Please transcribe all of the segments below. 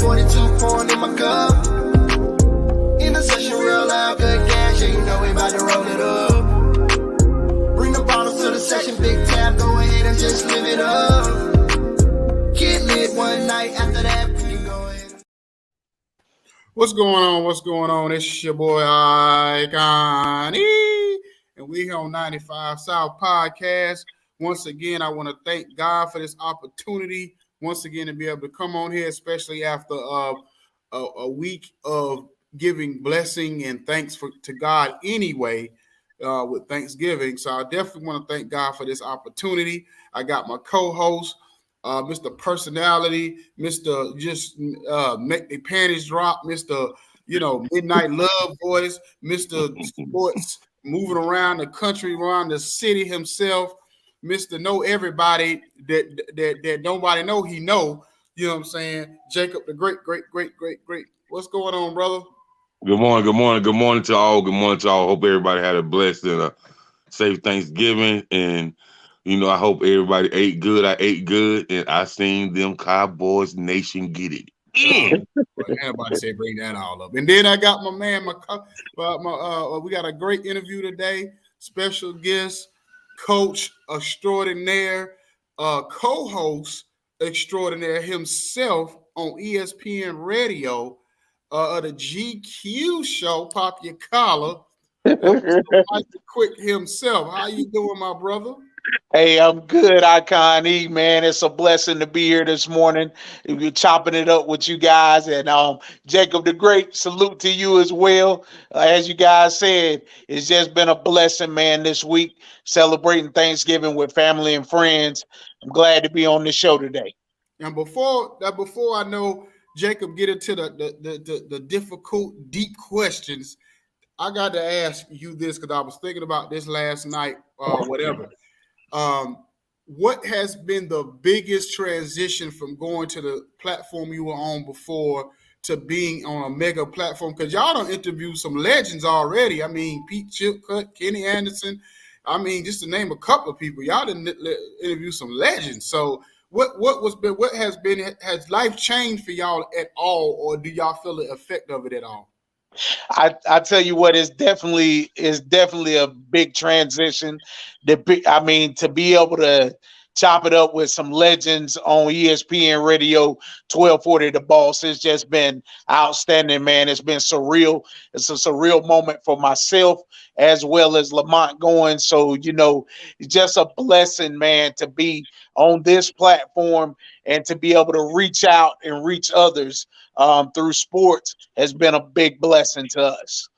42 pouring in my cup. In the session, real loud, good gas, yeah, you know we about to roll it up. Bring the bottles to the session, big tab, go ahead and just live it up. Get lit one night, after that, we can go ahead. What's going on? What's going on? It's your boy Icon, and we here on 95 South Podcast. Once again, I want to thank God for this opportunity once again to be able to come on here, especially after a week of giving blessing and thanks to God anyway with Thanksgiving. So I definitely want to thank God for this opportunity. I got my co-host, Mr. Personality, Mr. Just Make the Panties Drop, Mr. Midnight Love Voice, Mr. Sports, moving around the country, around the city himself, Mr. Know Everybody that nobody know he know. You know what I'm saying? Jacob the great. What's going on, brother? Good morning to all. Hope everybody had a blessed and a safe Thanksgiving. And I hope everybody ate good. I ate good, and I seen them Cowboys Nation get it. Everybody say bring that all up. And then I got my man, we got a great interview today. Special guest, coach extraordinaire, co-host extraordinaire himself on ESPN Radio, the GQ show, Pop Your Collar. Mike Quick himself. How you doing, my brother? Hey, I'm good, Icon E, man. It's a blessing to be here this morning. We're chopping it up with you guys. And Jacob the Great, salute to you as well. As you guys said, it's just been a blessing, man, this week, celebrating Thanksgiving with family and friends. I'm glad to be on the show today. And before I know Jacob get into the difficult, deep questions, I got to ask you this because I was thinking about this last night, whatever. What has been the biggest transition from going to the platform you were on before to being on a mega platform? Because y'all don't interview some legends already. I mean, Pete Chilcutt, Kenny Anderson. I mean, just to name a couple of people, y'all didn't interview some legends. So has life changed for y'all at all, or do y'all feel the effect of it at all? I tell you what, is definitely a big transition. To be able to chop it up with some legends on ESPN Radio 1240 The Boss has just been outstanding, man. It's been surreal. It's a surreal moment for myself as well as Lamont Goins. So, it's just a blessing, man, to be on this platform and to be able to reach out and reach others through sports has been a big blessing to us.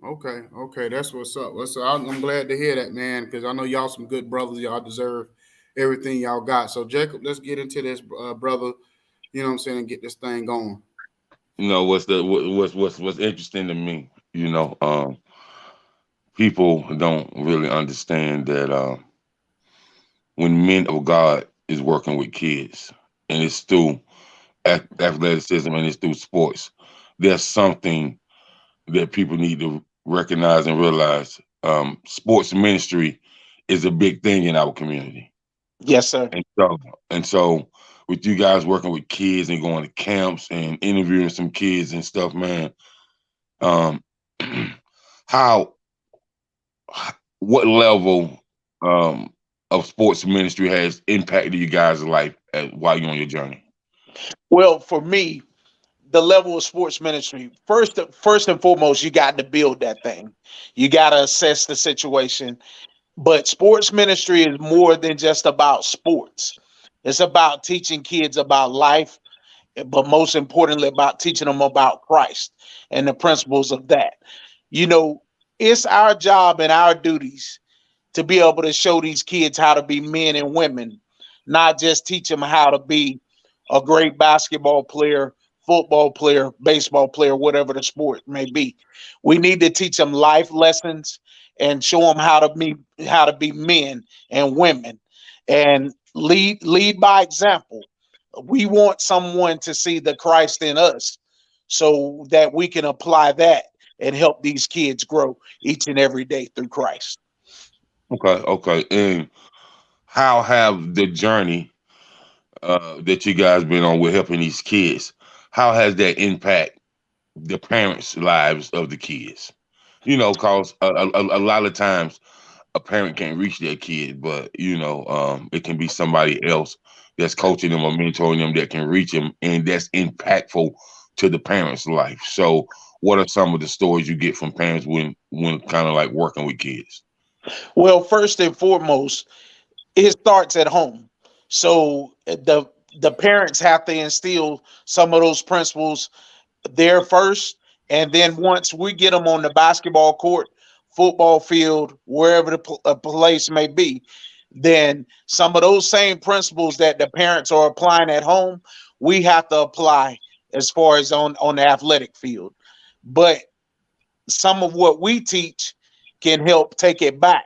Okay, that's what's up. I'm glad to hear that, man, because I know y'all some good brothers. Y'all deserve everything y'all got. So, Jacob, let's get into this, brother. You know what I'm saying, and get this thing going. What's interesting to me, people don't really understand that when men of God is working with kids, and it's through athleticism and it's through sports, there's something that people need to recognize and realize. Sports ministry is a big thing in our community. Yes, sir. And so with you guys working with kids and going to camps and interviewing some kids and stuff, man, what level of sports ministry has impacted you guys' life while you're on your journey? Well, for me, the level of sports ministry, first and foremost, you got to build that thing. You got to assess the situation. But sports ministry is more than just about sports. It's about teaching kids about life, but most importantly, about teaching them about Christ and the principles of that. It's our job and our duties to be able to show these kids how to be men and women, not just teach them how to be a great basketball player, football player, baseball player, whatever the sport may be. We need to teach them life lessons and show them how to be men and women and lead by example. We want someone to see the Christ in us so that we can apply that and help these kids grow each and every day through Christ. Okay. And how have the journey that you guys been on with helping these kids, how has that impact the parents' lives of the kids? Cause a lot of times a parent can't reach their kid, but it can be somebody else that's coaching them or mentoring them that can reach them, and that's impactful to the parent's life. So, what are some of the stories you get from parents when kind of like working with kids? Well, first and foremost, it starts at home. So the parents have to instill some of those principles there first, and then once we get them on the basketball court, football field, wherever the place may be, then some of those same principles that the parents are applying at home, we have to apply as far as on the athletic field. But some of what we teach can help take it back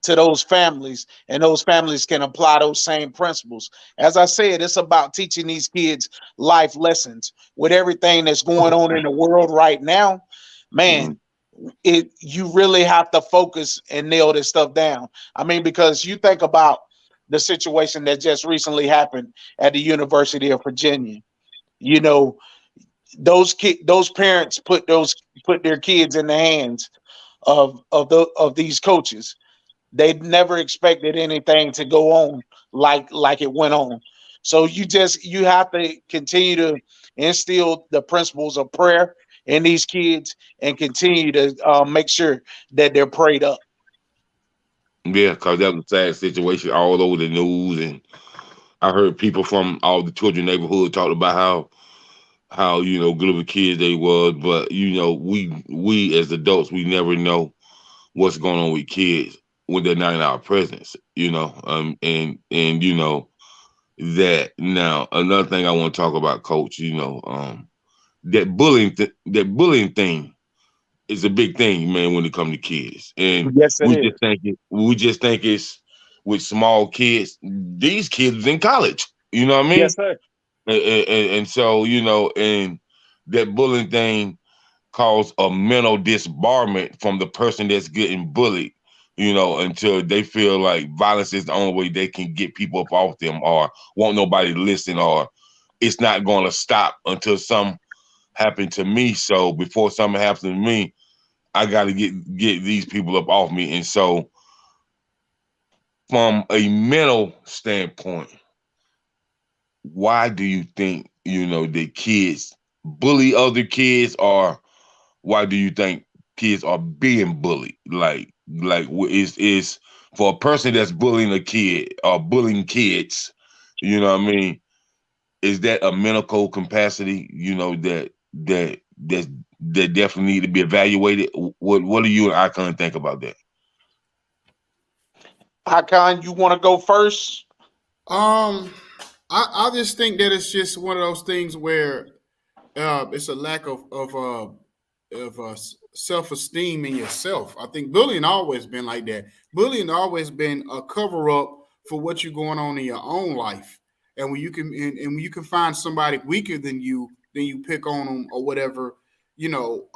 to those families, and those families can apply those same principles. As I said, it's about teaching these kids life lessons with everything that's going on in the world right now. Mhm. Man, it you really have to focus and nail this stuff down. I mean, because you think about the situation that just recently happened at the University of Virginia. You know, those parents put their kids in the hands of these coaches. They never expected anything to go on like it went on. So you have to continue to instill the principles of prayer in these kids and continue to make sure that they're prayed up. Yeah, because that was a sad situation all over the news, and I heard people from all the children neighborhood talk about how good of a kids they was, but we as adults we never know what's going on with kids when they're not in our presence, and that. Now another thing I want to talk about, Coach, that bullying thing is a big thing, man, when it comes to kids, and Yes, it is. we just think it's with small kids. These kids in college, you know what I Yes, mean? sir. And so and that bullying thing cause a mental disbarment from the person that's getting bullied, until they feel like violence is the only way they can get people up off them, or won't nobody listen, or it's not going to stop until something happen to me. So before something happens to me, I got to get these people up off me. And so from a mental standpoint, why do you think the kids bully other kids, or why do you think kids are being bullied? Is for a person that's bullying a kid or bullying kids, you know what I mean? Is that a mental capacity? That that definitely need to be evaluated. What do you and Icon think about that? Icon, you want to go first? Um, I just think that it's just one of those things where it's a lack of self esteem in yourself. I think bullying always been like that. Bullying always been a cover up for what you're going on in your own life. And when you can find somebody weaker than you pick on them or whatever, well,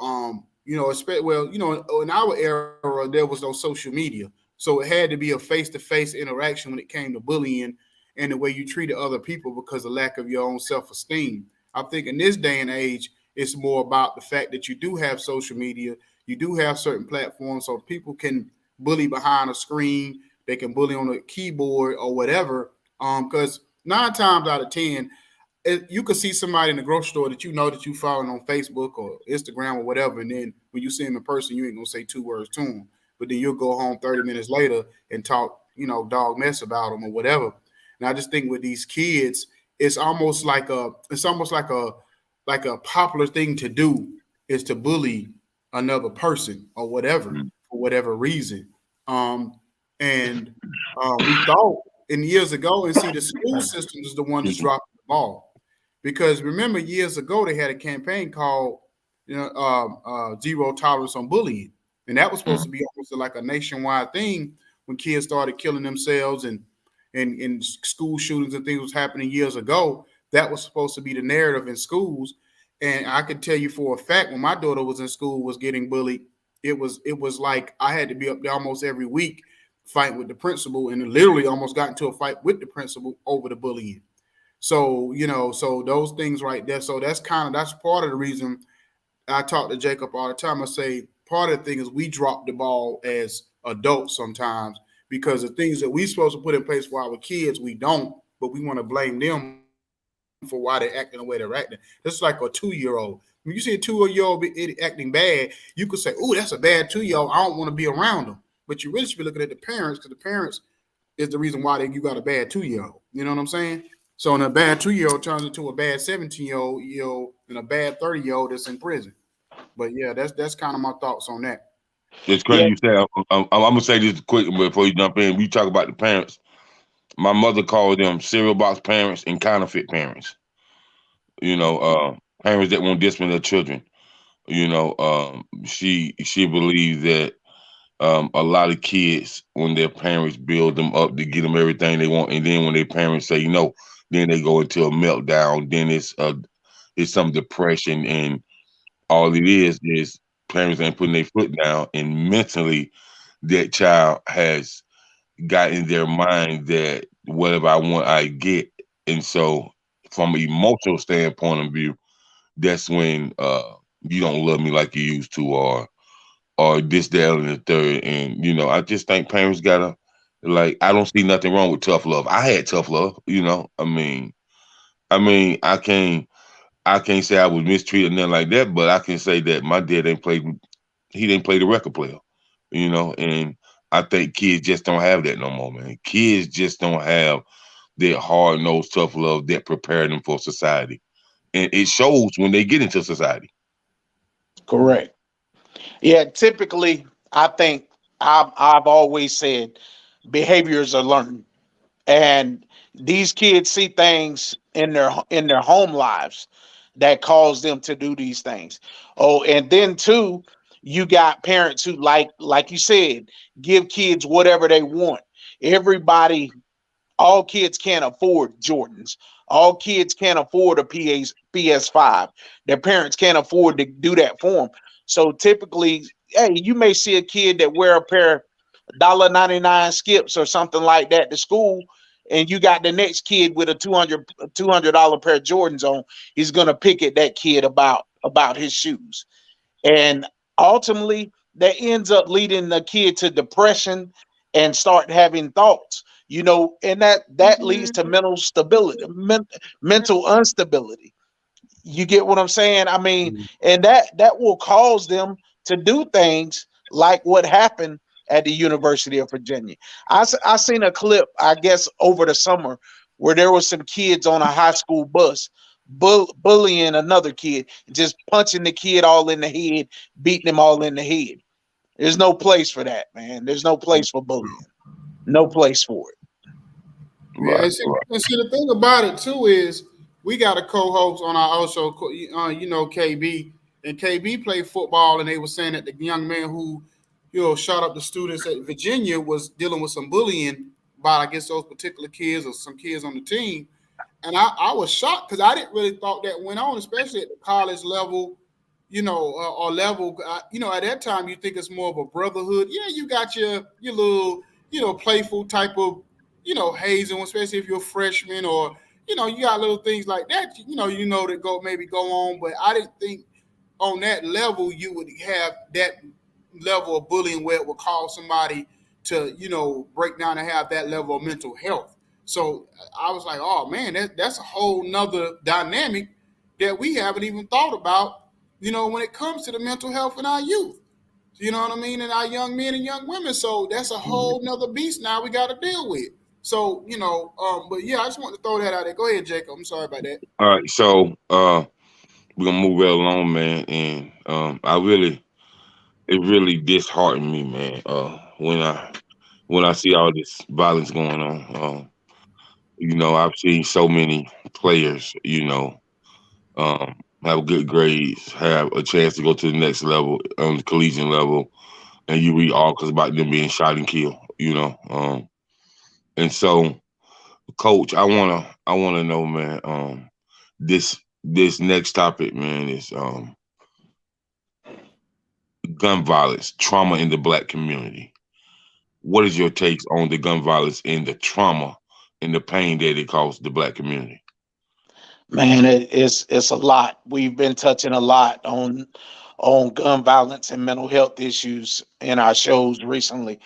in our era there was no social media, so it had to be a face to face interaction when it came to bullying and the way you treated other people because of lack of your own self esteem. I think in this day and age, it's more about the fact that you do have social media, you do have certain platforms, so people can bully behind a screen, they can bully on a keyboard or whatever. Because 9 times out of 10, you could see somebody in the grocery store that that you following on Facebook or Instagram or whatever, and then when you see him in person, you ain't gonna say 2 words to him. But then you'll go home 30 minutes later and talk, dog mess about him or whatever. And I just think with these kids, it's almost like a popular thing to do is to bully another person or whatever Mm. for whatever reason. Um, and we thought in years ago, and see, the school system is the one that's Excuse me. dropping the ball because remember years ago they had a campaign called zero tolerance on bullying, and that was supposed Mm. to be almost like a nationwide thing when kids started killing themselves and school shootings and things was happening years ago. That was supposed to be the narrative in schools. And I could tell you for a fact when my daughter was in school was getting bullied, it was like I had to be up there almost every week fighting with the principal and literally almost got into a fight with the principal over the bullying. So, so those things right there. So that's part of the reason I talk to Jacob all the time. I say part of the thing is we drop the ball as adults sometimes because the things that we supposed to put in place for our kids, we don't, but we want to blame them for why they're acting the way they're acting. That's like a 2-year-old. When you see a 2-year-old acting bad, you could say, "Oh, that's a bad 2-year-old. I don't want to be around them." But you really should be looking at the parents because the parents is the reason why you got a bad 2-year-old. You know what I'm saying? So, and a bad 2-year-old turns into a bad 17-year-old, and a bad 30-year-old that's in prison. But yeah, that's kind of my thoughts on that. It's crazy Yeah, you say. I'm gonna say this quick before you jump in. We talk about the parents. My mother called them cereal box parents and counterfeit parents. Parents that won't discipline their children. She believes that a lot of kids when their parents build them up to get them everything they want, and then when their parents say no, then they go into a meltdown. Then it's some depression, and all it is parents ain't putting their foot down, and mentally that child has got in their mind that whatever I want, I get. And so, from an emotional standpoint of view, that's when you don't love me like you used to, or this, that, and the third. And I just think parents gotta like. I don't see nothing wrong with tough love. I had tough love. I can't say I was mistreated or nothing like that, but I can say that my dad ain't played. He didn't play the record player. And I think kids just don't have that no more, man. Kids just don't have that hard nosed tough love that prepare them for society, and it shows when they get into society. correct. Yeah, typically, I think I've always said behaviors are learned, and these kids see things in their home lives that cause them to do these things. Oh, and then too, you got parents who like you said, give kids whatever they want. Everybody, all kids can't afford Jordans. All kids can't afford a PS5. Their parents can't afford to do that for them. So typically, hey, you may see a kid that wear a pair of $1.99 skips or something like that to school, and you got the next kid with a $200 pair of Jordans on. He's gonna pick at that kid about his shoes, and ultimately that ends up leading the kid to depression and start having thoughts, and that leads to mental stability, mental instability. You get what I'm saying? I mean, and that will cause them to do things like what happened at the University of Virginia. I seen a clip, I guess, over the summer where there was some kids on a high school bus bullying another kid, just punching the kid all in the head, beating him all in the head. There's no place for that, man. There's no place for bullying. No place for it. Yeah, Right, right. and see the thing about it too is we got a co-host on our also, KB, and KB played football, and they were saying that the young man who, shot up the students at Virginia was dealing with some bullying by, I guess, those particular kids or some kids on the team. And I was shocked because I didn't really thought that went on, especially at the college level, or level. At that time, you think it's more of a brotherhood. Yeah, you got your little, playful type of, hazing, especially if you're a freshman, or you got little things like that. That go on. But I didn't think on that level you would have that level of bullying where it would cause somebody to break down and have that level of mental health. So I was like, oh man, that's a whole nother dynamic that we haven't even thought about, when it comes to the mental health in our youth. You know what I mean? And our young men and young women. So that's a whole nother beast now we got to deal with. So, but yeah, I just want to throw that out there. Go ahead, Jacob. I'm sorry about that. All right, so we're gonna move right along, man. And it really disheartened me, man. When I see all this violence going on. I've seen so many players, have good grades, have a chance to go to the next level on the collegiate level, and you read articles about them being shot and killed. And so, Coach, I wanna know, man. This next topic, man, is gun violence, trauma in the Black community. What is your takes on the gun violence and the trauma and the pain that it caused the Black community? Man, it's a lot. We've been touching a lot on gun violence and mental health issues in our shows recently,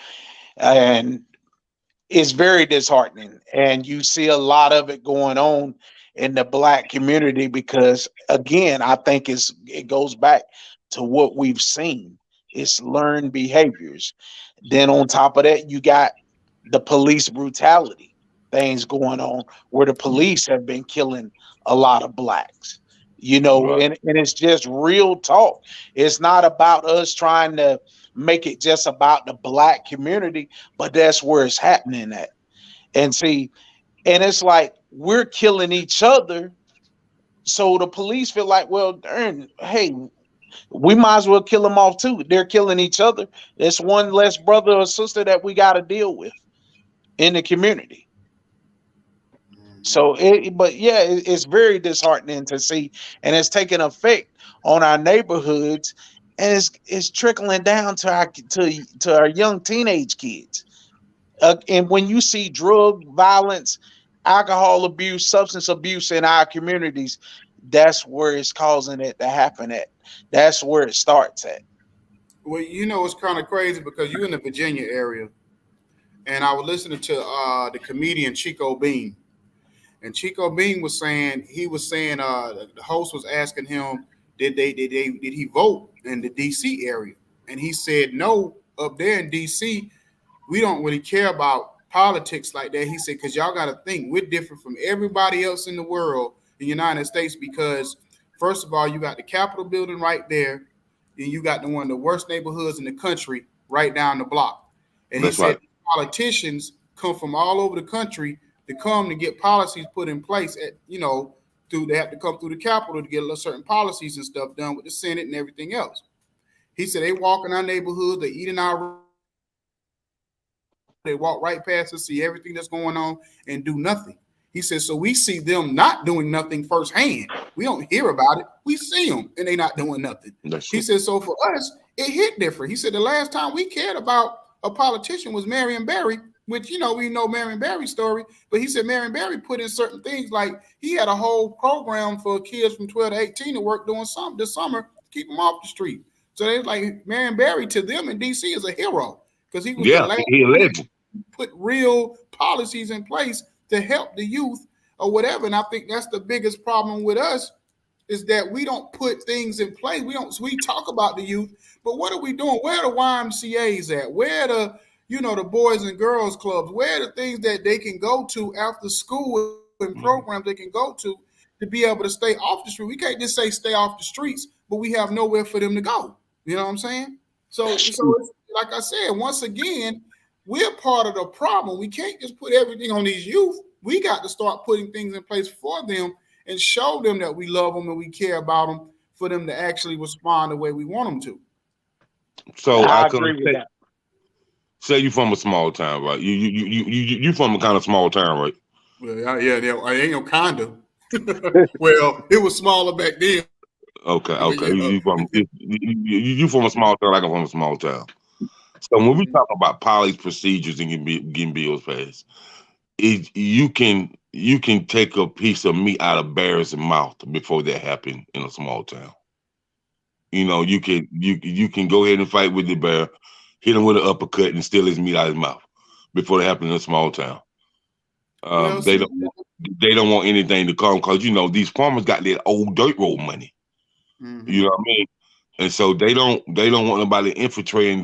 and it's very disheartening. And you see a lot of it going on in the black community because, again, I think it goes back to what we've seen. It's learned behaviors. Then on top of that, you got the police brutality things going on where the police have been killing a lot of blacks. Right. And it's just real talk. It's not about us trying to make it just about the black community, but that's where it's happening at. And see, and it's like we're killing each other. So the police feel like, well, darn, hey, we might as well kill them off too. They're killing each other. It's one less brother or sister that we got to deal with in the community. So, but yeah, it's very disheartening to see, and it's taking effect on our neighborhoods, and it's trickling down to our young teenage kids. And when you see drug violence, alcohol abuse, substance abuse in our communities, that's where it's causing it to happen at. That's where it starts at. Well, it's kind of crazy because you're in the Virginia area, and I was listening to the comedian Chico Bean, and Chico Bean was saying the host was asking him did he vote in the D.C. area, and he said no. Up there in D.C., we don't really care about politics like that. He said because y'all got to think we're different from everybody else in the world, the United States, because first of all, you got the Capitol building right there, and you got one of the worst neighborhoods in the country right down the block. And he That's said right. politicians come from all over the country to come to get policies put in place they have to come through the Capitol to get certain policies and stuff done with the Senate and everything else. He said they walk in our neighborhood, they eat in our, they walk right past us, see everything that's going on, and do nothing. He said, so we see them not doing nothing firsthand. We don't hear about it. We see them, and they not doing nothing. That's He true. said, so for us, it hit different. He said the last time we cared about a politician was Marion Barry, which, we know Marion Barry's story. But he said Marion Barry put in certain things, like he had a whole program for kids from 12 to 18 to work doing something this summer to keep them off the street. So they like Marion Barry to them in D.C. is a hero because he was the Yeah, last he a one legend. put real policies in place to help the youth or whatever. And I think that's the biggest problem with us is that we don't put things in place. We talk about the youth, but what are we doing? Where are the YMCA's at? Where are the boys and girls clubs? Where are the things that they can go to after school and programs they can go to be able to stay off the street? We can't just say stay off the streets, but we have nowhere for them to go. You know what I'm saying? So it's, like I said, once again, we're part of the problem. We can't just put everything on these youth. We got to start putting things in place for them and show them that we love them and we care about them for them to actually respond the way we want them to. So I I can agree with that. say you from a small town, right? You from a kind of small town, right? Well, yeah, I ain't no condo. Well, it was smaller back then. Okay, But okay. yeah. You from a small town, like I'm from a small town. So when we talk about policy procedures and getting bills passed, you can take a piece of meat out of bear's mouth before that happened in a small town. You can go ahead and fight with the bear, hit him with an uppercut, and steal his meat out of his mouth before it happened in a small town. Well, They see, don't want anything to come because these farmers got that old dirt road money. You know what I mean? And so they don't want nobody infiltrating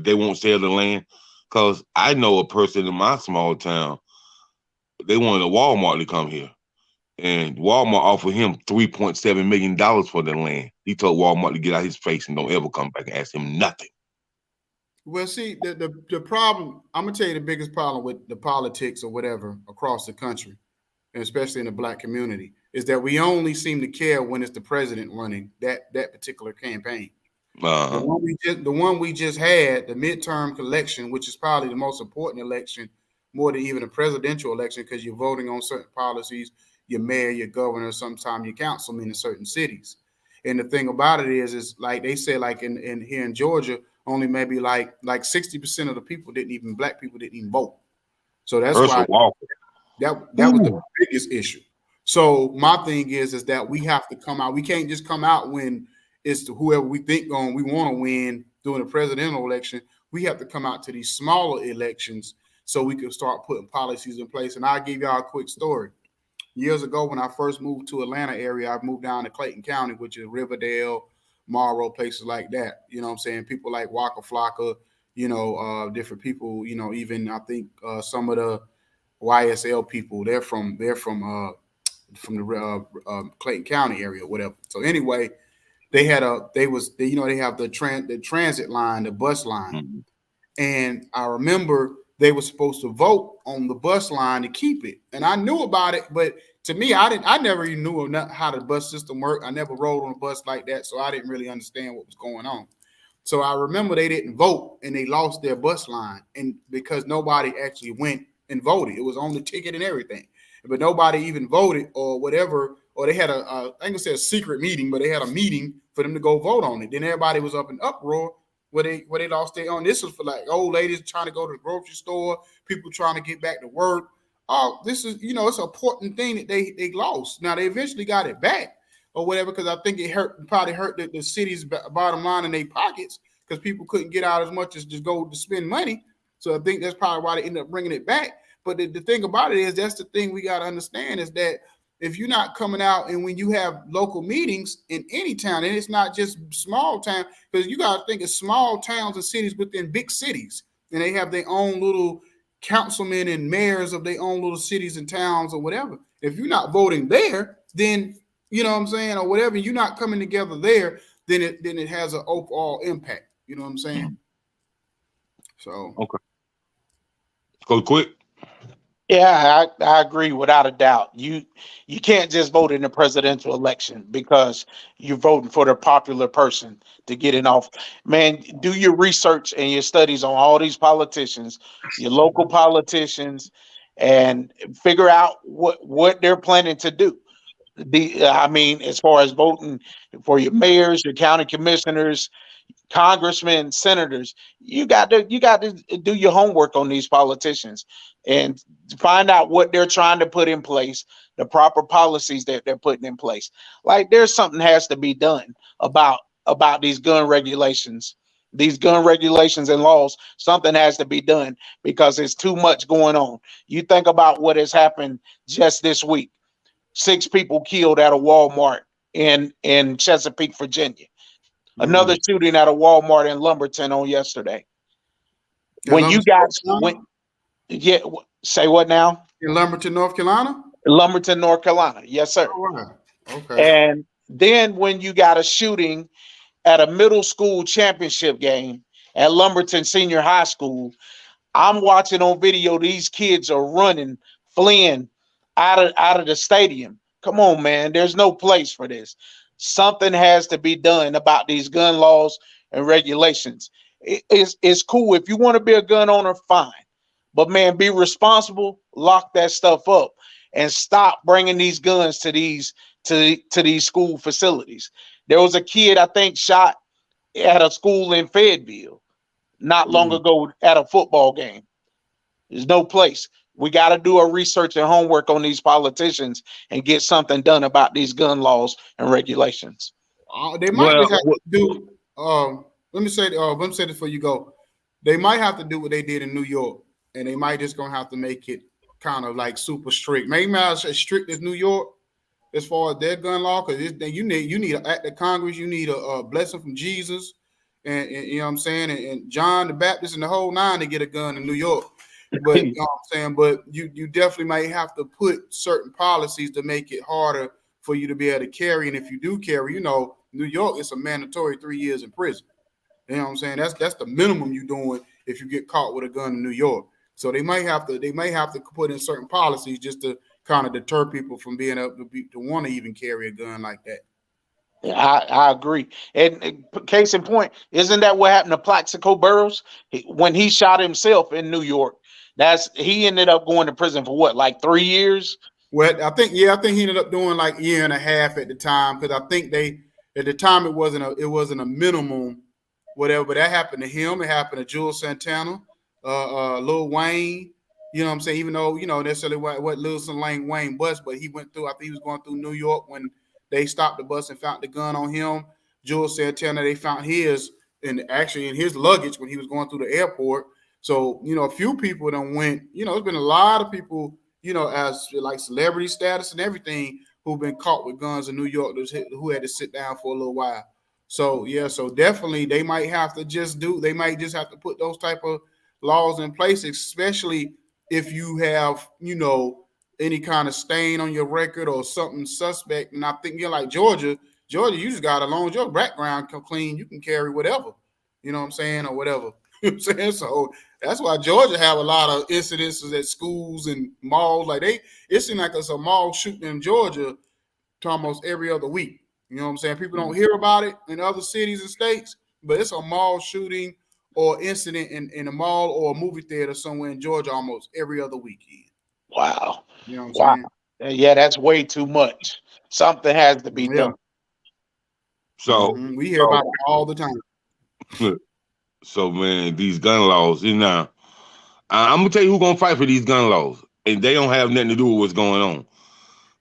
they won't sell the land. Cause I know a person in my small town, they wanted a Walmart to come here. And Walmart offered him $3.7 million for the land. He told Walmart to get out his face and don't ever come back and ask him nothing. Well, see, the problem, I'm gonna tell you the biggest problem with the politics or whatever across the country, and especially in the black community, is that we only seem to care when it's the president running that particular campaign. The Uh-huh. one we just had, the midterm election, which is probably the most important election, more than even a presidential election, because you're voting on certain policies, your mayor, your governor, sometimes your councilman in certain cities. And the thing about it is like they say, like in here in Georgia, only maybe like 60% of the people black people didn't even vote. So that's Herschel why Walker. that was the biggest issue. So my thing is that we have to come out. We can't just come out when it's to whoever we think we want to win during the presidential election. We have to come out to these smaller elections so we can start putting policies in place. And I'll give y'all a quick story. Years ago, when I first moved to Atlanta area, I moved down to Clayton County, which is Riverdale, Monroe, places like that. You know what I'm saying? People like Waka Flocka, different people, even I think some of the YSL people, they're from the Clayton County area, whatever. So anyway, they have the transit line, the bus line, Mm-hmm. and I remember they were supposed to vote on the bus line to keep it, and I knew about it, but to me, I never even knew how the bus system worked. I never rode on a bus like that, so I didn't really understand what was going on. So I remember they didn't vote and they lost their bus line, and because nobody actually went and voted, it was on the ticket and everything, but nobody even voted or whatever, or they had I ain't gonna say a secret meeting, but they had a meeting for them to go vote on it. Then everybody was up in uproar where they lost their own. This was for like old ladies trying to go to the grocery store, people trying to get back to work. Oh, this is it's an important thing that they lost. Now they eventually got it back or whatever, because I think it probably hurt the city's bottom line in their pockets, because people couldn't get out as much as just go to spend money. So I think that's probably why they ended up bringing it back. But the thing about it is, that's the thing we got to understand, is that if you're not coming out, and when you have local meetings in any town, and it's not just small town, because you got to think of small towns and cities within big cities, and they have their own little councilmen and mayors of their own little cities and towns or whatever. If you're not voting there, then you know what I'm saying, or whatever, you're not coming together there, then it has an overall impact. You know what I'm saying? Mm-hmm. So Okay. Go quick. Yeah, I agree without a doubt. You can't just vote in the presidential election because you're voting for the popular person to get in off. Man, do your research and your studies on all these politicians, your local politicians, and figure out what they're planning to do. I mean, as far as voting for your mayors, your county commissioners, congressmen, senators, you got to do your homework on these politicians and find out what they're trying to put in place, the proper policies that they're putting in place. Like, there's something has to be done about these gun regulations. These gun regulations and laws, something has to be done because there's too much going on. You think about what has happened just this week. 6 people killed at a Walmart in Chesapeake, Virginia. Another shooting at a Walmart in Lumberton on yesterday. in When you Lumberton, got North when Carolina? yeah, say what now? In Lumberton, North Carolina? Lumberton, North Carolina. Yes, sir. All right. Okay. And then when you got a shooting at a middle school championship game at Lumberton Senior High School, I'm watching on video, these kids are running, fleeing out of the stadium. Come on, man. There's no place for this. Something has to be done about these gun laws and regulations. It's cool. If you want to be a gun owner, fine. But man, be responsible, lock that stuff up, and stop bringing these guns to these school facilities. There was a kid, I think, shot at a school in Fayetteville not long ago at a football game. There's no place. We got to do a research and homework on these politicians and get something done about these gun laws and regulations. They might Well, just have to do. Let me say this before you go. They might have to do what they did in New York, and they might just gonna have to make it kind of like super strict. Maybe not as strict as New York as far as their gun law, because you need an act of Congress, you need a blessing from Jesus, and you know what I'm saying, and John the Baptist and the whole nine to get a gun in New York. But you know what I'm saying, but you definitely might have to put certain policies to make it harder for you to be able to carry. And if you do carry, New York, it's a mandatory 3 years in prison. You know what I'm saying? That's the minimum you're doing if you get caught with a gun in New York. So they might have to put in certain policies just to kind of deter people from being able to want to even carry a gun like that. I agree. And case in point, isn't that what happened to Plaxico Burrows when he shot himself in New York? He ended up going to prison for what, like 3 years? Well, I think he ended up doing like a year and a half at the time, because I think at the time it wasn't a minimum, whatever. But that happened to him. It happened to Jules Santana, Lil Wayne, You know what I'm saying? Even though, necessarily what Lewis and Lane Wayne bus, but he went through, I think he was going through New York when they stopped the bus and found the gun on him. Jules Santana, they found his, and actually in his luggage when he was going through the airport. So, a few people done went, it's been a lot of people, as like celebrity status and everything who've been caught with guns in New York who had to sit down for a little while. So, yeah, so definitely they might have to they might just have to put those type of laws in place, especially if you have, any kind of stain on your record or something suspect. And I think you're like Georgia, you just got, as long as your background clean, you can carry whatever, you know what I'm saying, or whatever. You know what I'm saying? So that's why Georgia have a lot of incidences at schools and malls. Like it seems like it's a mall shooting in Georgia to almost every other week. You know what I'm saying? People don't hear about it in other cities and states, but it's a mall shooting or incident in a mall or a movie theater somewhere in Georgia almost every other weekend. Wow. You know what I'm Wow. saying? Yeah, that's way too much. Something has to be done. So, we hear about it all the time. So man, these gun laws, I'm gonna tell you who's gonna fight for these gun laws, and they don't have nothing to do with what's going on.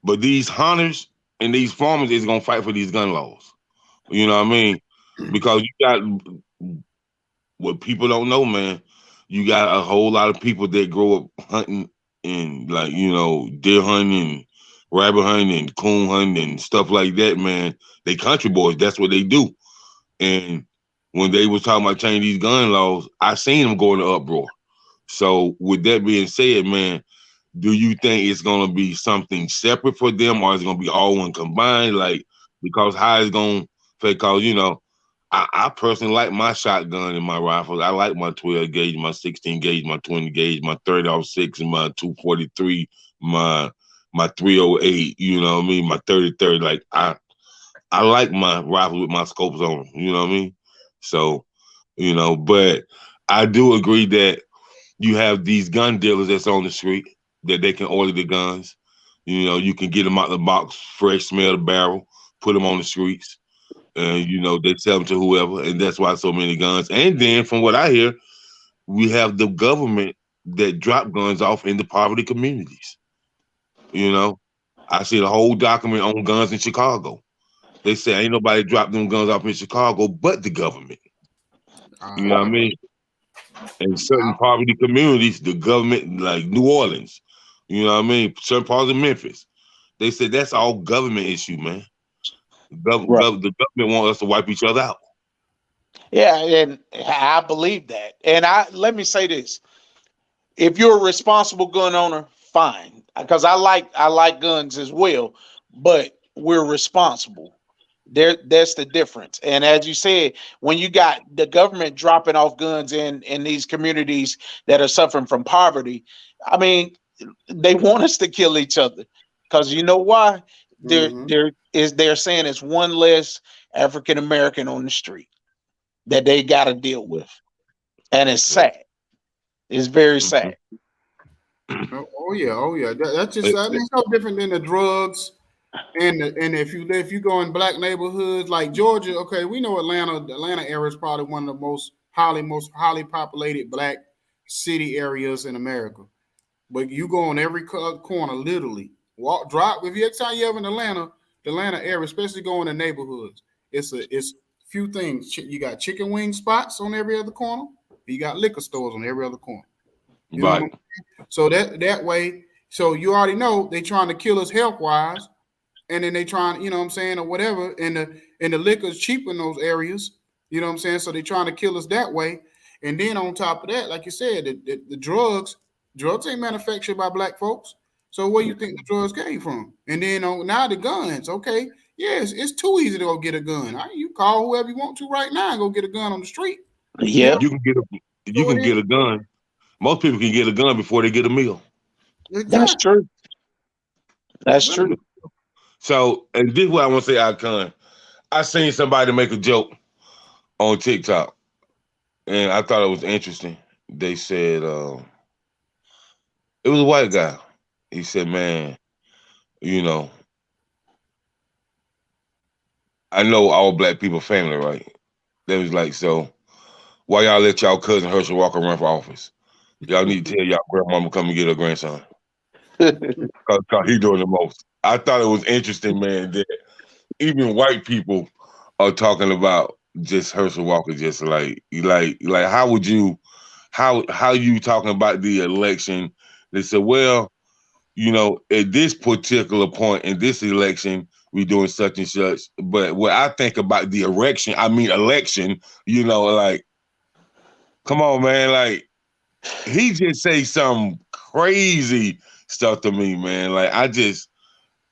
But these hunters and these farmers is gonna fight for these gun laws. You know what I mean? Because you got what people don't know, man. You got a whole lot of people that grow up hunting and deer hunting and rabbit hunting and coon hunting and stuff like that, man. They country boys. That's what they do. And when they was talking about changing these gun laws, I seen them go into uproar. So with that being said, man, do you think it's gonna be something separate for them, or is it gonna be all one combined? Like, because how it's gonna, because I personally like my shotgun and my rifles. I like my 12 gauge, my 16 gauge, my 20 gauge, my 30-06, and my 243, my 308. You know what I mean? My 30-30. Like I like my rifle with my scopes on. You know what I mean? So, but I do agree that you have these gun dealers that's on the street that they can order the guns. You can get them out the box, fresh, smell the barrel, put them on the streets. And, they sell them to whoever. And that's why so many guns. And then from what I hear, we have the government that drop guns off in the poverty communities. I see the whole document on guns in Chicago. They say ain't nobody dropped them guns off in Chicago but the government. You know what I mean? In certain poverty communities, the government, like New Orleans, you know what I mean? Certain parts of Memphis, they said that's all government issue, man. The government want us to wipe each other out. Yeah, and I believe that. And let me say this: if you're a responsible gun owner, fine, because I like guns as well, but we're responsible. That's the difference. And as you said, when you got the government dropping off guns in these communities that are suffering from poverty, I mean, they want us to kill each other, because you know why? They're saying it's one less African American on the street that they got to deal with, and it's sad. It's very sad. Oh yeah. That's just, I mean, it's no different than the drugs. And if you go in black neighborhoods like Georgia, okay, we know the Atlanta area is probably one of the most highly populated black city areas in America. But you go on every corner, literally drive. If you time you ever in the Atlanta area, especially going to neighborhoods, it's few things. You got chicken wing spots on every other corner. You got liquor stores on every other corner. You know what I mean? So that way, so you already know they trying to kill us health wise. And then they trying, you know what I'm saying, or whatever, and the liquor is cheap in those areas, you know what I'm saying? So they trying to kill us that way. And then on top of that, like you said, the drugs ain't manufactured by black folks. So where you think the drugs came from? And then now the guns, okay, yes, it's too easy to go get a gun. You call whoever you want to right now and go get a gun on the street. Yeah, you can get a gun. Most people can get a gun before they get a meal. Exactly. That's true. That's true. So, and this is what I want to say, Icon. I seen somebody make a joke on TikTok, and I thought it was interesting. They said, it was a white guy. He said, man, I know all black people family, right? They was like, so why y'all let y'all cousin Herschel walk around for office? Y'all need to tell y'all grandmama come and get her grandson. Cause he doing the most. I thought it was interesting, man, that even white people are talking about just Herschel Walker, just like how would you how you talking about the election? They said, well, at this particular point in this election, we doing such and such. But when I think about the election, like, come on, man, like he just say some crazy stuff to me, man. Like I just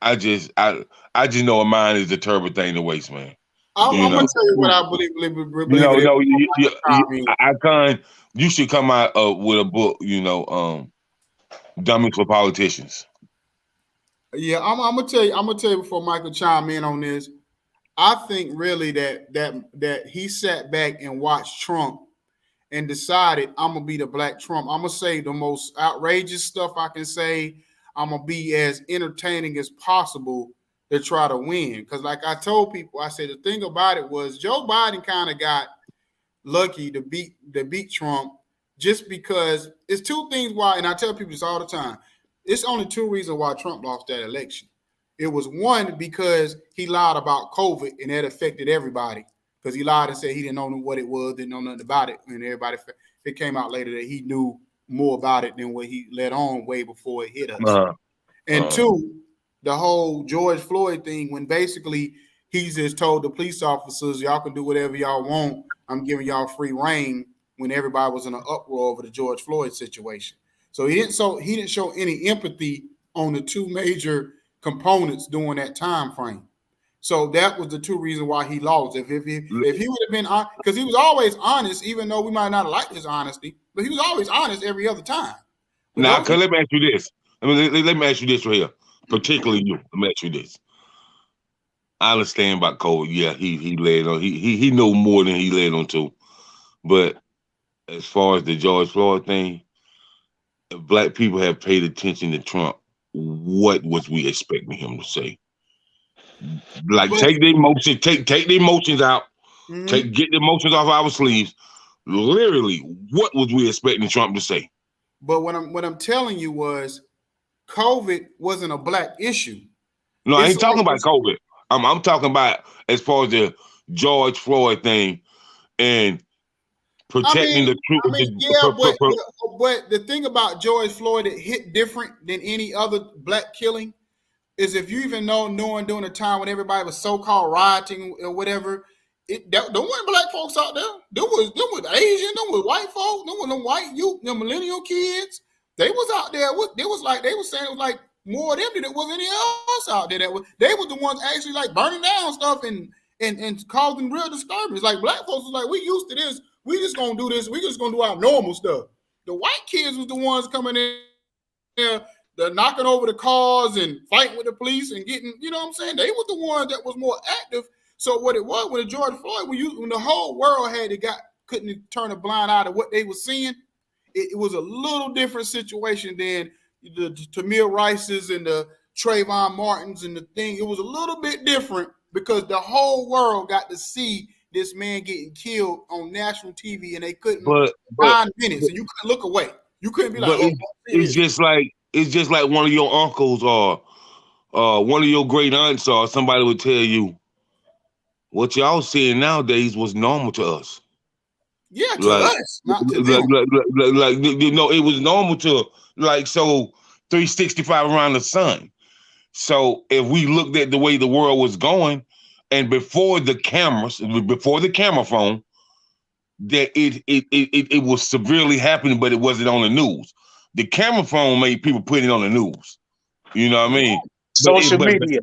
know a mind is a terrible thing to waste, man. I'm gonna tell you what I believe you should come out with a book, Dummies for Politicians. Yeah, I'm gonna tell you before Michael chime in on this. I think really that he sat back and watched Trump and decided I'm gonna be the Black Trump. I'm gonna say the most outrageous stuff I can say. I'm gonna be as entertaining as possible to try to win. Because like I told people, I said the thing about it was Joe Biden kind of got lucky to beat Trump just because it's two things why, and I tell people this all the time. It's only two reasons why Trump lost that election. It was one because he lied about COVID and that affected everybody. Because he lied and said he didn't know what it was, didn't know nothing about it. And it came out later that he knew more about it than what he let on way before it hit us. And two, the whole George Floyd thing, when basically he just told the police officers, y'all can do whatever y'all want. I'm giving y'all free reign when everybody was in an uproar over the George Floyd situation. So he didn't show any empathy on the two major components during that time frame. So that was the two reasons why he lost. If he would have been honest, because he was always honest, even though we might not like his honesty, but he was always honest every other time. Now, let me ask you this. Let me ask you this right here, particularly you. Let me ask you this. I understand about COVID. Yeah, he led on. He know more than he led on to. But as far as the George Floyd thing, if Black people have paid attention to Trump, what was we expecting him to say? Like, take the emotions out, get the emotions off our sleeves. Literally, what was we expecting Trump to say? But what I'm telling you was, COVID wasn't a Black issue. No, I ain't talking about COVID. I'm talking about as far as the George Floyd thing and protecting the truth. But the thing about George Floyd that hit different than any other Black killing is if you even knowing during the time when everybody was so-called rioting or whatever, there weren't Black folks out there. There was Asian, there was white folks, there was them white youth, them millennial kids. They was out there. They were saying it was like more of them than it was any else out there. They was the ones actually like burning down stuff and causing real disturbance. Like Black folks was like, we used to this. We just gonna do this. We just gonna do our normal stuff. The white kids was the ones coming in there, they're knocking over the cars and fighting with the police and getting, you know what I'm saying? They were the ones that was more active. So what it was when George Floyd, when the whole world couldn't turn a blind eye to what they were seeing, it was a little different situation than the Tamir Rices and the Trayvon Martins and the thing. It was a little bit different because the whole world got to see this man getting killed on national TV, and they couldn't 9 minutes, and you couldn't look away. You couldn't be like, it's just like one of your uncles or one of your great aunts or somebody would tell you what y'all seeing nowadays was normal to us. Yeah, to us, not to them. It was normal to 365 around the sun. So if we looked at the way the world was going, and before the camera phone, that it was severely happening, but it wasn't on the news. The camera phone made people put it on the news. You know what I mean? Social media.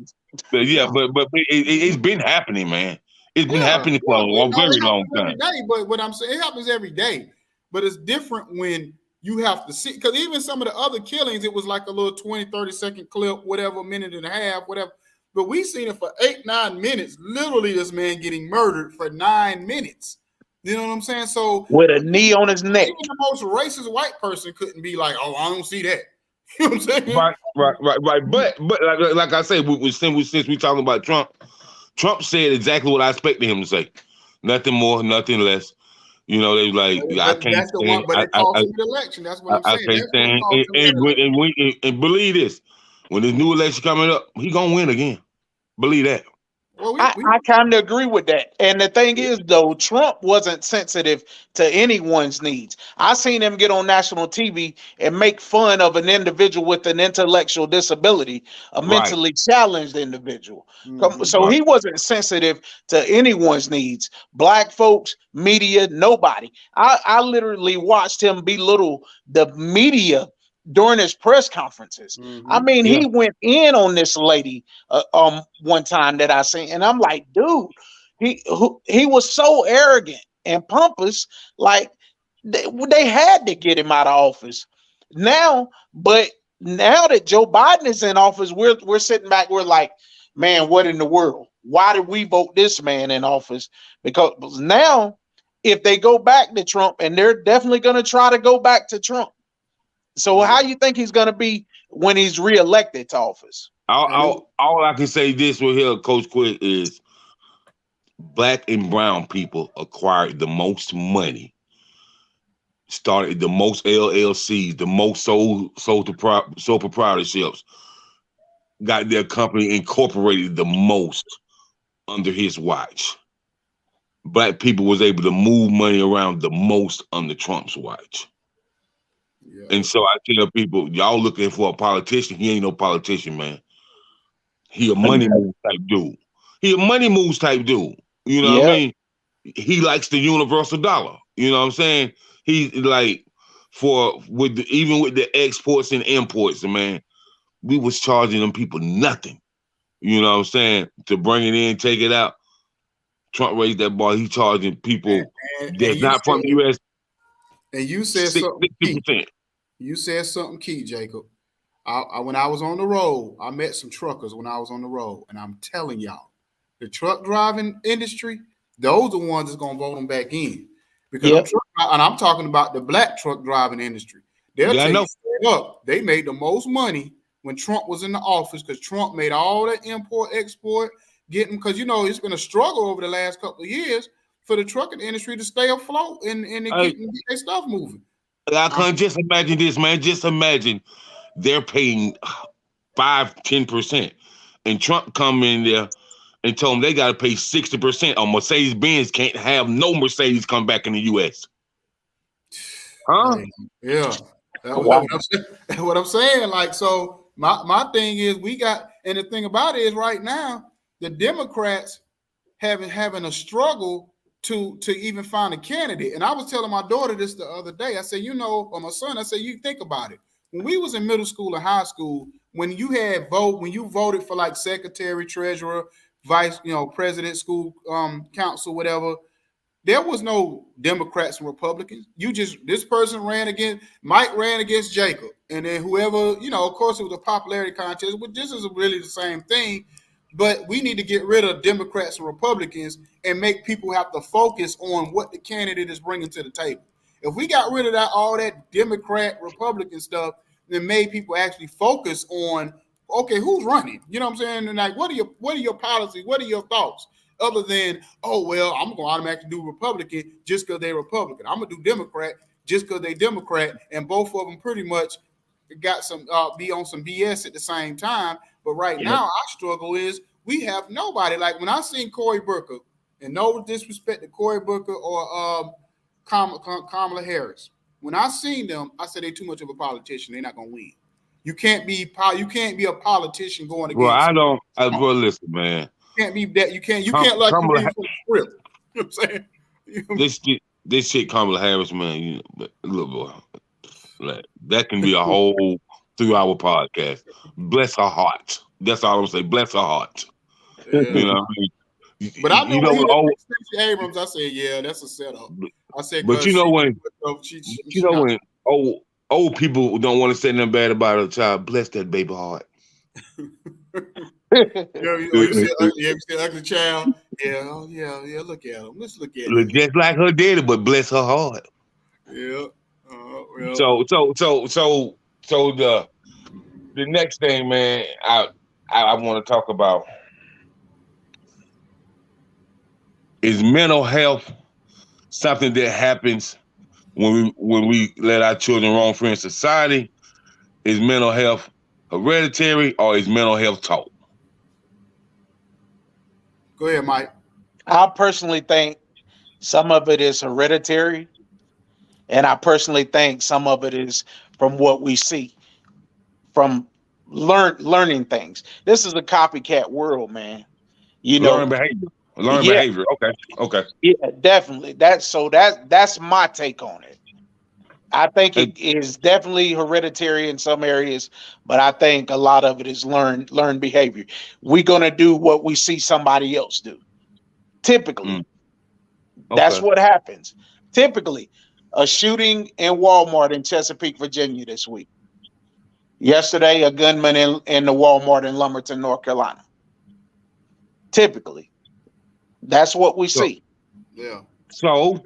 But it's been happening, man. It's been happening for a very long time. But what I'm saying, it happens every day. But it's different when you have to see, because even some of the other killings, it was like a little 20, 30-second clip, whatever, minute and a half, whatever. But we seen it for 8-9 minutes. Literally, this man getting murdered for 9 minutes. You know what I'm saying? So with a knee on his neck. Even the most racist white person couldn't be like, "Oh, I don't see that." You know what I'm saying? Right. But like I said, since we talking about Trump said exactly what I expected him to say. Nothing more, nothing less. You know, they was like, I But can't that's the one. stand, But it cost him the election. That's what I'm I saying. can't That's what stand, cost him that election. and believe this, when this new election coming up, he gonna win again. Believe that. Well, I kind of agree with that. And the thing is, though, Trump wasn't sensitive to anyone's needs. I seen him get on national TV and make fun of an individual with an intellectual disability, a Right, mentally challenged individual. Mhm. So right. he wasn't sensitive to anyone's needs. Black folks, media, nobody. I literally watched him belittle the media during his press conferences. I Mhm. mean, Yeah. he went in on this lady one time that I seen, and I'm like, dude, he was so arrogant and pompous, like they had to get him out of office now. But now that Joe Biden is in office, we're sitting back, we're like, man, what in the world? Why did we vote this man in office? Because now, if they go back to Trump, and they're definitely going to try to go back to Trump, so Yeah. how you think he's going to be when he's reelected to office? And it, All I can say this right here, Coach Quick, is black and brown people acquired the most money, started the most LLCs, the most sole proprietorships, got their company incorporated the most under his watch. Black people was able to move money around the most under Trump's watch. yeah. And so I tell people, y'all looking for a politician. He ain't no politician, man. He a money move type dude. He a money moves type dude. You know what I Yeah, mean? He likes the universal dollar. You know what I'm saying? He like even with the exports and imports, man, we was charging them people nothing. You know what I'm saying? To bring it in, take it out. Trump raised that bar. He charging And, people and that's not from the US you said something key. 60%. You said something key, Jacob. When I was on the road, I met some truckers when I was on the road, and I'm telling y'all, the truck driving industry, those are the ones that's gonna vote them back in, because yep. I'm talking about the black truck driving industry. They'll Yeah, I tell you know. straight up, they made the most money when Trump was in the office, because Trump made all that import export getting, because it's been a struggle over the last couple of years for the trucking industry to stay afloat and to Hey, get their stuff moving. I Um, can't just imagine this, man. Just imagine they're paying 5-10%. And Trump come in there and told them they got to pay 60%, or Mercedes Benz can't have no Mercedes come back in the US. Huh? Hey, yeah, Wow. that's what I'm saying. Like, so my thing is, and the thing about it is, right now the Democrats having a struggle to even find a candidate. And I was telling my daughter this the other day. I said, or my son, I said, you think about it. When we was in middle school and high school, when you voted for like secretary, treasurer, vice, president, school council, whatever, there was no Democrats and Republicans. This person Mike ran against Jacob. And then whoever, of course it was a popularity contest, but this is really the same thing. But we need to get rid of Democrats and Republicans and make people have to focus on what the candidate is bringing to the table. If we got rid of all that Democrat, Republican stuff, then made people actually focus on, okay, who's running? You know what I'm saying? And like, what are your policies? What are your thoughts? Other than, oh, well, I'm going to automatically do Republican just because they're Republican. I'm going to do Democrat just because they Democrat. And both of them pretty much got some be on some BS at the same time. But right Yep. now, our struggle is we have nobody. Like when I seen Cory Booker, and no disrespect to Cory Booker or Kamala Harris, when I seen them, I said they're too much of a politician. They're not going to win. You can't be a politician going Well, against. I don't. Bro, listen, man. Can't be that. You can't like you Kamala, read from the script. You know what I'm saying? this shit, Kamala Harris, man. But look, boy, like, that can be a whole 3-hour podcast. Bless her heart. That's all I'm saying. Bless her heart. Yeah. You know what I mean? But I know You know when he what? was Stacey Abrams, I said, yeah, that's a setup. I said, But because you know when she not. when old people don't want to say nothing bad about a child, bless that baby heart. You see ugly child. Yeah, oh, yeah. Look at him. Let's look at Look him. just like her daddy, but bless her heart. Yeah. Well. So the next thing, man, I want to talk about is mental health something that happens when we let our children roam free in society? Is mental health hereditary or is mental health taught? Go ahead, Mike. I personally think some of it is hereditary, and I personally think some of it is from what we see, from learning things. This is a copycat world, man. You Learn know, behavior. Learn yeah, behavior. Okay. Okay. yeah, definitely. That's my take on it. I think And, it is definitely hereditary in some areas, but I think a lot of it is learned behavior. We're gonna do what we see somebody else do. Typically, mm, that's okay. what happens. Typically, a shooting in Walmart in Chesapeake, Virginia this week. Yesterday, a gunman in the Walmart in Lumberton, North Carolina. Typically, that's what we So, see. Yeah. so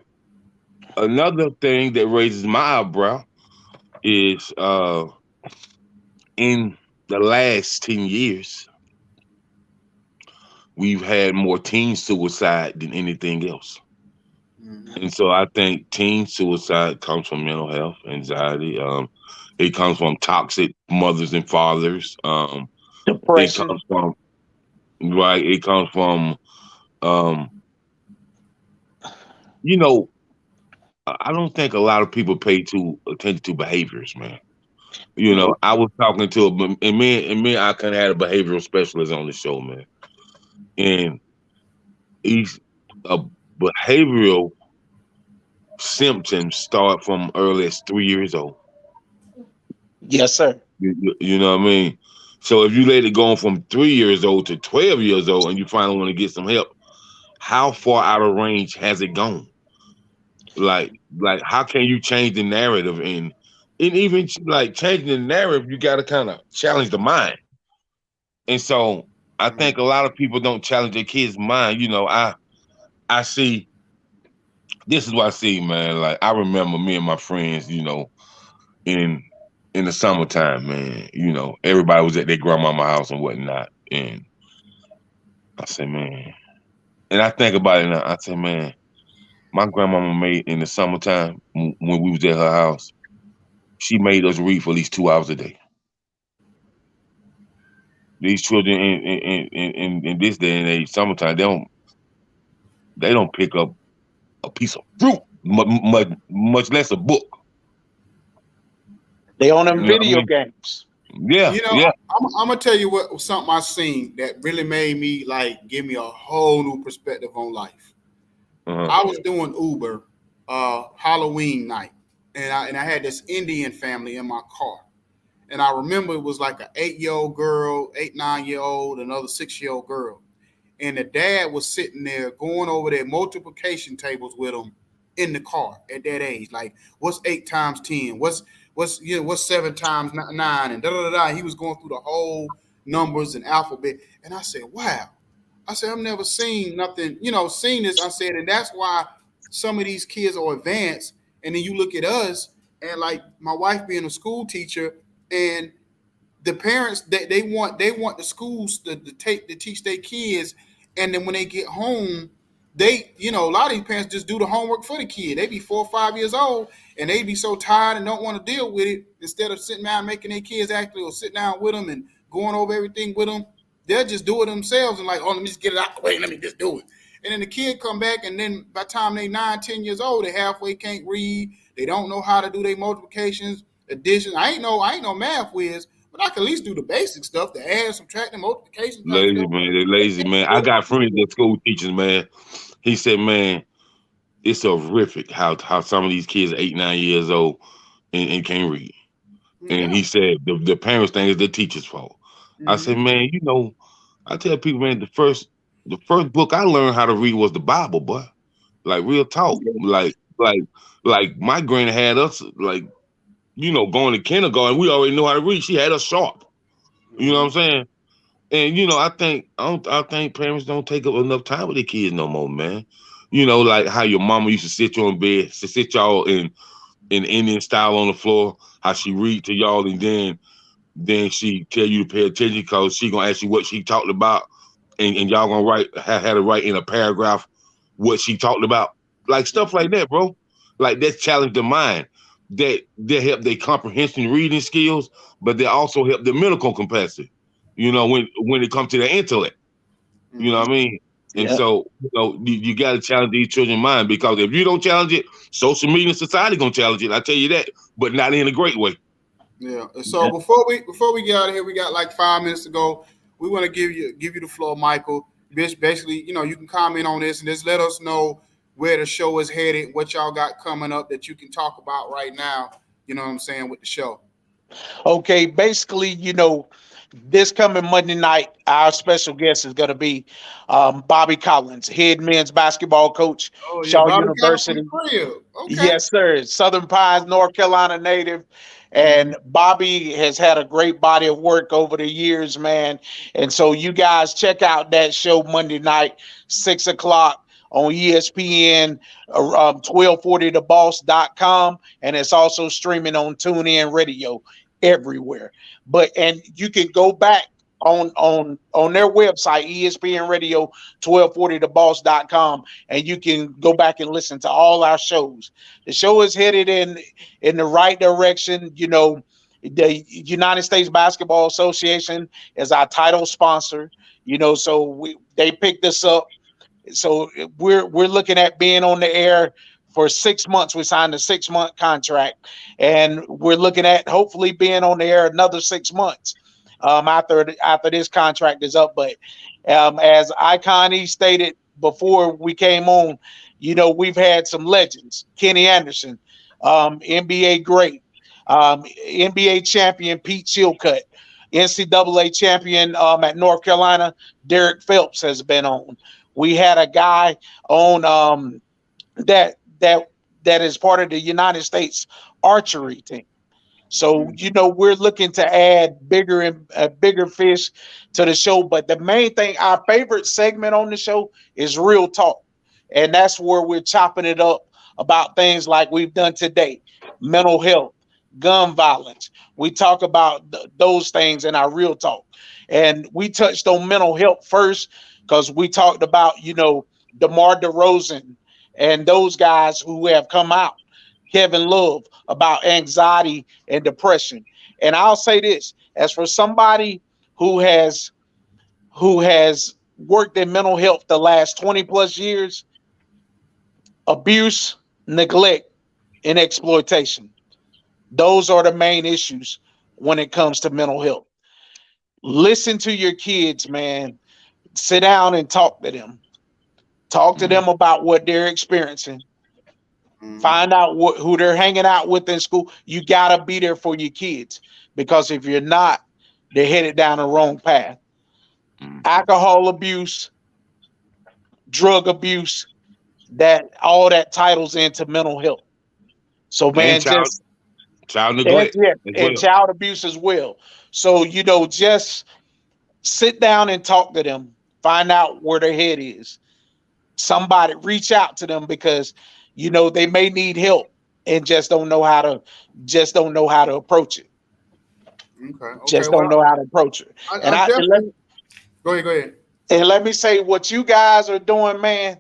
another thing that raises my eyebrow is in the last 10 years, we've had more teen suicide than anything else. Mhm. And so I think teen suicide comes from mental health, anxiety. It comes from toxic mothers and fathers. It Depression. comes from right. It comes from um, you know. I don't think a lot of people pay too attention to behaviors, man. Nope. I was talking to and me, I kind of had a behavioral specialist on the show, man, and he's a behavioral symptoms start from early as 3 years old. Yes, sir. You know what I mean? So if you let it go from 3 years old to 12 years old and you finally want to get some help, how far out of range has it gone? Like how can you change the narrative and even like changing the narrative, you gotta kind of challenge the mind. And so I think a lot of people don't challenge their kids' mind. I see this is what I see, man. Like I remember me and my friends, in in the summertime, man, everybody was at their grandmama house and whatnot. And I said, man, and I think about it now. I said, man, my grandmama made in the summertime when we was at her house, she made us read for at least 2 hours a day. These children in this day and age, summertime, they don't pick up a piece of fruit, much less a book. They on them You know Yeah. what I video mean? games. Yeah, You know, yeah. I'm gonna tell you what something I seen that really made me like give me a whole new perspective on life. Uh-huh. I was doing Uber Halloween night, and I had this Indian family in my car. And I remember it was like an 8-year old girl, 8, 9 year old, another 6 year old girl. And the dad was sitting there going over their multiplication tables with them in the car at that age. Like, what's 8 times 10? What's 7 times 9? And da da da. He was going through the whole numbers and alphabet. And I said, wow. I said, I've never seen nothing, seen this. I said, and that's why some of these kids are advanced. And then you look at us, and like my wife being a school teacher, and the parents they want the schools to teach their kids, and then when they get home, a lot of these parents just do the homework for the kid. They be 4 or 5 years old, and they be so tired and don't want to deal with it. Instead of sitting down making their kids actually or sitting down with them and going over everything with them, they'll just do it themselves and like, oh, let me just get it out the way, let me just do it. And then the kid come back, and then by the time they 9, 10 years old, they halfway can't read. They don't know how to do their multiplications, addition. I ain't no math whiz, but I can at least do the basic stuff: the add, subtract, and multiplication. Lazy man, they lazy man. I got friends that school teachers, man. He said, man, it's horrific how some of these kids are 8, 9 years old and can't read. And Yeah. he said the parents think it's the teacher's fault. I said, Mm-hmm. man, I tell people, man, the first book I learned how to read was the Bible, boy. Like real talk. Like my granny had us like, going to kindergarten. We already know how to read. She had us sharp. You know what I'm Mm-hmm. saying? And I think parents don't take up enough time with their kids no more, man. Like how your mama used to sit you on bed, to sit y'all in Indian style on the floor, how she read to y'all, and then she tell you to pay attention because she gonna ask you what she talked about, and y'all gonna had to write in a paragraph what she talked about. like stuff like that, bro. Like that challenge the mind. That they help their comprehension reading skills, but they also help their mental capacity. When it comes to their intellect. You know Mm-hmm. what I mean? And Yeah. so, you got to challenge these children's mind, because if you don't challenge it, social media and society gonna challenge it. I tell you that, but not in a great way. Yeah. And so Yeah. before we get out of here, we got like 5 minutes to go. We want to give you the floor, Michael. Basically, you can comment on this and just let us know where the show is headed, what y'all got coming up that you can talk about right now. You know what I'm saying with the show. Okay, basically, this coming Monday night, our special guest is going to be Bobby Collins, head men's basketball coach, Oh yeah, Shaw Bobby got it from the University. crib. Okay. Yes, sir. Southern Pines, North Carolina native. Mm-hmm. And Bobby has had a great body of work over the years, man. And so you guys check out that show Monday night, 6 o'clock on ESPN, 1240theboss.com. And it's also streaming on TuneIn Radio everywhere. And you can go back on their website, ESPN Radio 1240theboss.com, and you can go back and listen to all our shows. The show is headed in the right direction. The United States Basketball Association is our title sponsor. So they picked us up. So we're looking at being on the air for 6 months. We signed a 6-month contract, and we're looking at hopefully being on the air another 6 months after this contract is up. But as Icon E stated before we came on, we've had some legends. Kenny Anderson, NBA great, NBA champion Pete Chilcutt, NCAA champion at North Carolina, Derek Phelps has been on. We had a guy on that that that is part of the United States archery team. So we're looking to add bigger fish to the show. But the main thing, our favorite segment on the show is Real Talk, and that's where we're chopping it up about things like we've done today: mental health, gun violence. We talk about those things in our Real Talk, and we touched on mental health first because we talked about DeMar DeRozan and those guys who have come out. Kevin Love about anxiety and depression. And I'll say this, as for somebody who has worked in mental health the last 20 plus years, abuse, neglect, and exploitation. Those are the main issues when it comes to mental health. Listen to your kids, man. Sit down and talk to them. Talk to them about what they're experiencing. Mm-hmm. Find out who they're hanging out with in school. You got to be there for your kids, because if you're not, they're headed down the wrong path. Alcohol abuse, drug abuse, that all that titles into mental health. So And man, child neglect as and well. child abuse as well. So just sit down and talk to them. Find out where their head is. Somebody reach out to them, because they may need help and just don't know how to approach it. Okay. Okay. Just don't Well, know how to approach it. I And I and let, definitely go ahead. Go ahead. and let me say what you guys are doing, man.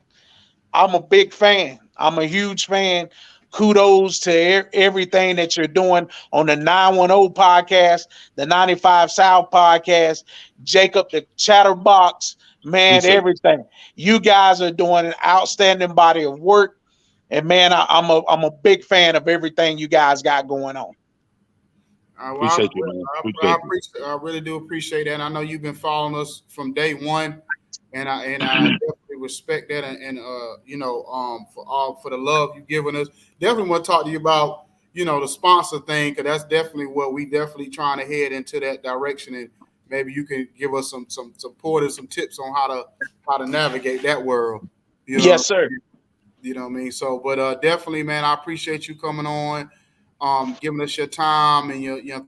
I'm a big fan. I'm a huge fan. Kudos to everything that you're doing on the 910 podcast, the 95 South podcast, Jacob the Chatterbox, man, Appreciate everything. You guys are doing an outstanding body of work. And man, I'm a big fan of everything you guys got going on. Well, appreciate you, man. I Appreciate you. appreciate. I really do appreciate that. And I know you've been following us from day one, and I definitely respect that. And for the love you've given us. Definitely want to talk to you about the sponsor thing, because that's definitely what we definitely trying to head into that direction. And maybe you can give us some support and some tips on how to navigate that world. You know. Yes, sir. You know what I mean? So, but definitely, man, I appreciate you coming on, giving us your time and your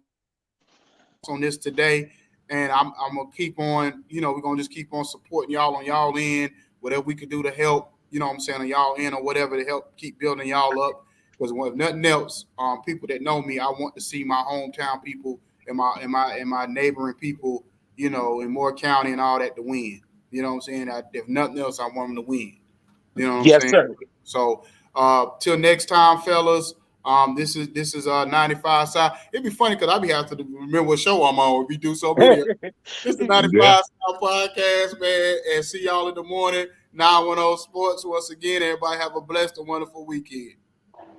on this today. And I'm gonna keep on, we're gonna just keep on supporting y'all on y'all end, whatever we could do to help, what I'm saying, on y'all end or whatever to help keep building y'all up. Because if nothing else, people that know me, I want to see my hometown people and my neighboring people, in Moore County and all that to win. You know what I'm saying? If nothing else, I want them to win. You know what I'm Yes, saying? sir. So till next time, fellas. This is 95 South. It'd be funny because I'd be having to remember what show I'm on. We do so many. This is 95 Yeah. South Podcast, man. And see y'all in the morning. 910 Sports. Once again, everybody have a blessed and wonderful weekend.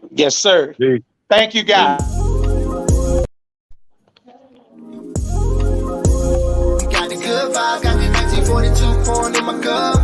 Yes, sir. Peace. Thank you, guys. Got the good vibe, got the 1942 pouring in my cup.